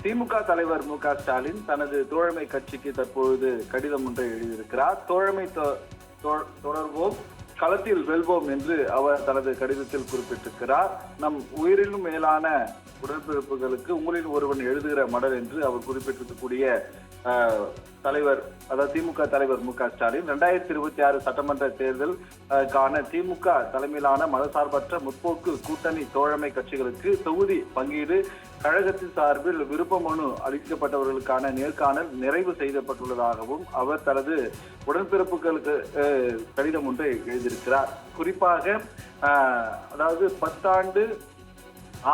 திமுக தலைவர் மு.க.ஸ்டாலின் தனது தோழமை கட்சிக்கு தற்பொழுது கடிதம் ஒன்றை எழுதியிருக்கிறார். தோழமை தொடர்வோம், களத்தில் வெல்வோம் என்று அவர் தனது கடிதத்தில் குறிப்பிட்டிருக்கிறார். நம் உயிரிலும் மேலான உடன்பிறப்புகளுக்கு உங்களில் ஒருவன் எழுதுகிற மடல் என்று அவர் குறிப்பிட்டிருக்கக்கூடிய தலைவர், அதாவது திமுக தலைவர் மு.க.ஸ்டாலின் 2026 சட்டமன்ற தேர்தல் காண திமுக தலைமையிலான மதசார்பற்ற முற்போக்கு கூட்டணி தோழமை கட்சிகளுக்கு தொகுதி பங்கீடு கழகத்தின் சார்பில் விருப்ப மனு அளிக்கப்பட்டவர்களுக்கான நேர்காணல் நிறைவு செய்யப்பட்டுள்ளதாகவும் அவர் தனது உடன்பிறப்புகளுக்கு கடிதம் ஒன்றை எழுதியிருக்கிறார். குறிப்பாக அதாவது 10 ஆண்டு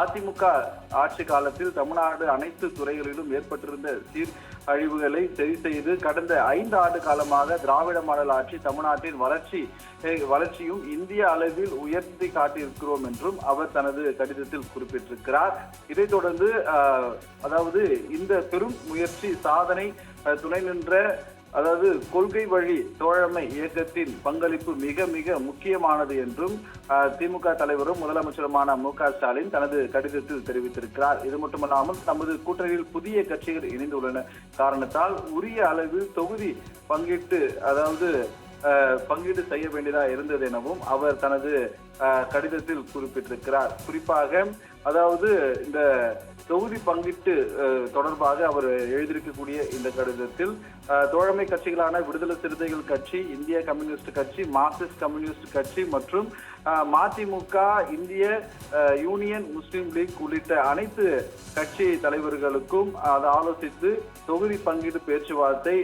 அதிமுக ஆட்சி காலத்தில் தமிழ்நாடு அனைத்து துறைகளிலும் ஏற்பட்டிருந்த சீரழிவுகளை சரி செய்து கடந்த 5 ஆண்டு காலமாக திராவிட மாடல் ஆட்சி தமிழ்நாட்டின் வளர்ச்சியும் இந்திய அளவில் உயர்த்தி காட்டியிருக்கிறோம் என்றும் அவர் தனது கடிதத்தில் குறிப்பிட்டிருக்கிறார். இதைத் தொடர்ந்து அதாவது இந்த பெரும் முயற்சி சாதனை துணை நின்ற அதாவது கொள்கை வழி தோழமை இயக்கத்தின் பங்களிப்பு மிக மிக முக்கியமானது என்றும் திமுக தலைவரும் முதலமைச்சருமான மு.க.ஸ்டாலின் தனது கடிதத்தில் தெரிவித்திருக்கிறார். இது மட்டுமல்லாமல் நமது கூட்டணியில் புதிய கட்சிகள் இணைந்துள்ளன காரணத்தால் உரிய அளவில் தொகுதி பங்கீடு செய்ய வேண்டியதா இருந்தது எனவும் அவர் தனது கடிதத்தில் குறிப்பிட்டிருக்கிறார். குறிப்பாக அதாவது இந்த தொகுதி பங்கீட்டு தொடர்பாக அவர் எழுதியிருக்கக்கூடிய இந்த கடிதத்தில் தோழமை கட்சிகளான விடுதலை சிறுத்தைகள் கட்சி, இந்திய கம்யூனிஸ்ட் கட்சி, மார்க்சிஸ்ட் கம்யூனிஸ்ட் கட்சி மற்றும் மதிமுக, இந்திய யூனியன் முஸ்லீம் லீக் உள்ளிட்ட அனைத்து கட்சி தலைவர்களுக்கும் அதை ஆலோசித்து தொகுதி பங்கீடு பேச்சுவார்த்தை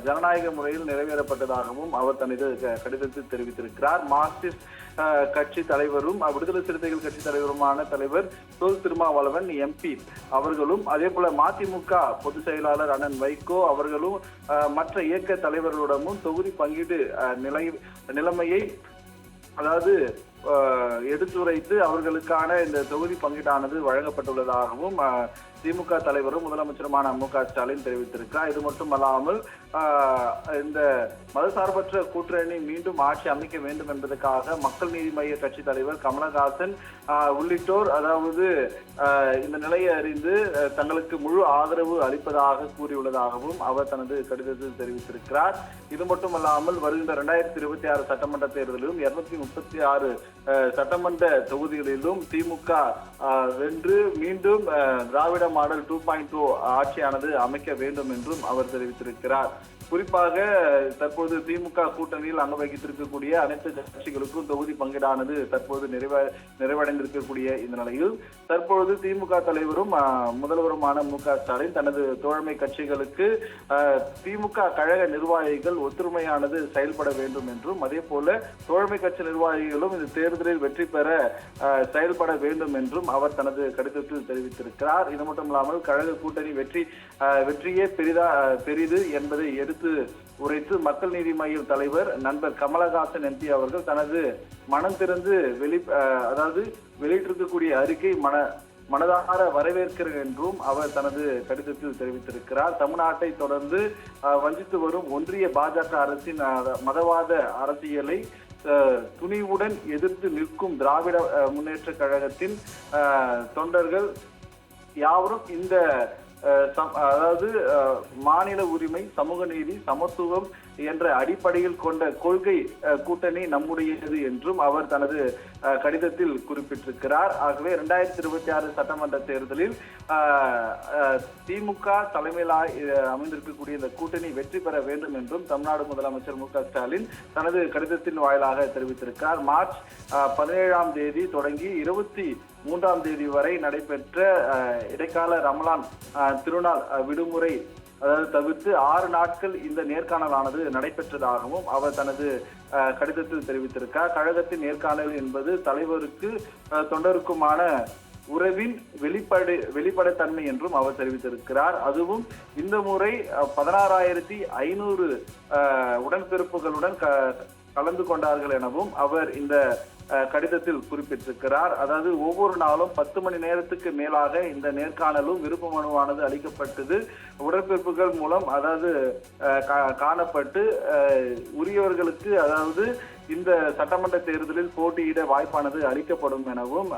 ஜனநாயக முறையில் நிறைவேறப்பட்டதாகவும் அவர் தனது கடிதத்தில் தெரிவித்திருக்கிறார். மார்க்சிஸ்ட் கட்சி தலைவரும் விடுதலை சிறுத்தைகள் கட்சி தலைவருமான தலைவர் தொல் திருமாவளவன் எம்பி அவர்களும், அதே போல மதிமுக பொதுச் செயலாளர் அண்ணன் வைகோ அவர்களும் மற்ற இயக்க தலைவர்களுடனும் தொகுதி பங்கீடு நிலைமையை அதாவது எடுத்துரைத்து அவர்களுக்கான இந்த தொகுதி பங்கீடானது வழங்கப்பட்டுள்ளதாகவும் திமுக தலைவரும் முதலமைச்சருமான மு.க.ஸ்டாலின் தெரிவித்திருக்கிறார். இது மட்டுமல்லாமல் இந்த மதசார்பற்ற கூட்டணி மீண்டும் ஆட்சி அமைக்க வேண்டும் என்பதற்காக மக்கள் நீதி மய்ய கட்சி தலைவர் கமலஹாசன் உள்ளிட்டோர் அதாவது இந்த நிலையை அறிந்து தங்களுக்கு முழு ஆதரவு அளிப்பதாக கூறியுள்ளதாகவும் அவர் தனது கடிதத்தில் தெரிவித்திருக்கிறார். இது மட்டுமல்லாமல் வருகின்ற 2026 சட்டமன்ற தேர்தலிலும் 236 சட்டமன்ற தொகுதிகளிலும் திமுக வென்று மீண்டும் திராவிட மாடல் 2.0 ஆட்சியானது அமைக்க வேண்டும் என்றும் அவர் தெரிவித்திருக்கிறார். குறிப்பாக தற்போது திமுக கூட்டணியில் அங்க வகித்திருக்கக்கூடிய அனைத்து கட்சிகளுக்கும் தொகுதி பங்கீடானது தற்போது நிறைவடைந்திருக்கக்கூடிய இந்த நிலையில் தற்பொழுது திமுக தலைவரும் முதல்வருமான மு.க.ஸ்டாலின் தனது தோழமை கட்சிகளுக்கு திமுக கழக நிர்வாகிகள் ஒற்றுமையானது செயல்பட வேண்டும் என்றும், அதே போல தோழமை கட்சி நிர்வாகிகளும் இந்த தேர்தலில் வெற்றி பெற செயல்பட வேண்டும் என்றும் அவர் தனது கடிதத்தில் தெரிவித்திருக்கிறார். இது மட்டுமில்லாமல் கழக கூட்டணி வெற்றியே பெரிது என்பதை எடுத்து உரைத்து மக்கள் நீதி மய்யம் தலைவர் நண்பர் கமலஹாசன் எம்பி அவர்கள் தனது மனம் திறந்து வெளியிட்டிருக்கக்கூடிய அறிக்கை மனதார வரவேற்கிறேன் என்றும் அவர் தனது கடிதத்தில் தெரிவித்திருக்கிறார். தமிழ்நாட்டை தொடர்ந்து வஞ்சித்து வரும் ஒன்றிய பாஜக அரசின் மதவாத அரசியலை துணிவுடன் எதிர்த்து நிற்கும் திராவிட முன்னேற்ற கழகத்தின் தொண்டர்கள் யாவரும் இந்த அதாவது மாநில உரிமை, சமூக நீதி, சமத்துவம் என்ற அடிப்படையில் கொண்ட கொள்கை கூட்டணி நம்முடையது என்றும் அவர் தனது கடிதத்தில் குறிப்பிட்டிருக்கிறார். ஆகவே 2026 சட்டமன்ற தேர்தலில் திமுக தலைமையில் அமைந்திருக்கக்கூடிய இந்த கூட்டணி வெற்றி பெற வேண்டும் என்றும் தமிழ்நாடு முதலமைச்சர் மு.க.ஸ்டாலின் தனது கடிதத்தின் வாயிலாக தெரிவித்திருக்கிறார். மார்ச் 17ஆம் தேதி தொடங்கி 23ஆம் தேதி வரை நடைபெற்ற இடைக்கால ரமலான் திருநாள் விடுமுறை தவிர்த்து 6 நாட்கள் இந்த நேர்காணலானது நடைபெற்றதாகவும் அவர் தனது கடிதத்தில் தெரிவித்திருக்கார். கழகத்தின் நேர்காணல் என்பது தலைவருக்கு தொண்டருக்குமான உறவின் வெளிப்படைத்தன்மை என்றும் அவர் தெரிவித்திருக்கிறார். அதுவும் இந்த முறை 16,500 உடன்பிறப்புகளுடன் கலந்து கொண்டார்கள் எனவும் அவர் இந்த கடிதத்தில் குறிப்பிட்டிருக்கிறார். அதாவது ஒவ்வொரு நாளும் 10 மணி நேரத்துக்கு மேலாக இந்த நேர்காணலும் விருப்ப மனுவானது அளிக்கப்பட்டது. உடன்பிறப்புகள் மூலம் அதாவது காணப்பட்டு உரியவர்களுக்கு அதாவது இந்த சட்டமன்ற தேர்தலில் போட்டியிட வாய்ப்பானது அளிக்கப்படும் எனவும்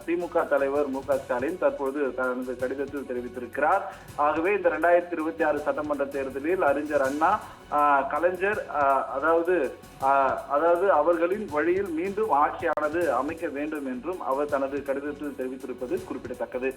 திமுக தலைவர் மு.க.ஸ்டாலின் தற்போது தனது கடிதத்தில் தெரிவித்திருக்கிறார். ஆகவே இந்த 2026 சட்டமன்ற தேர்தலில் அறிஞர் அண்ணா, கலைஞர் அதாவது அவர்களின் வழியில் மீண்டும் ஆட்சியானது அமைக்க வேண்டும் என்றும் அவர் தனது கடிதத்தில் தெரிவித்திருப்பது குறிப்பிடத்தக்கது.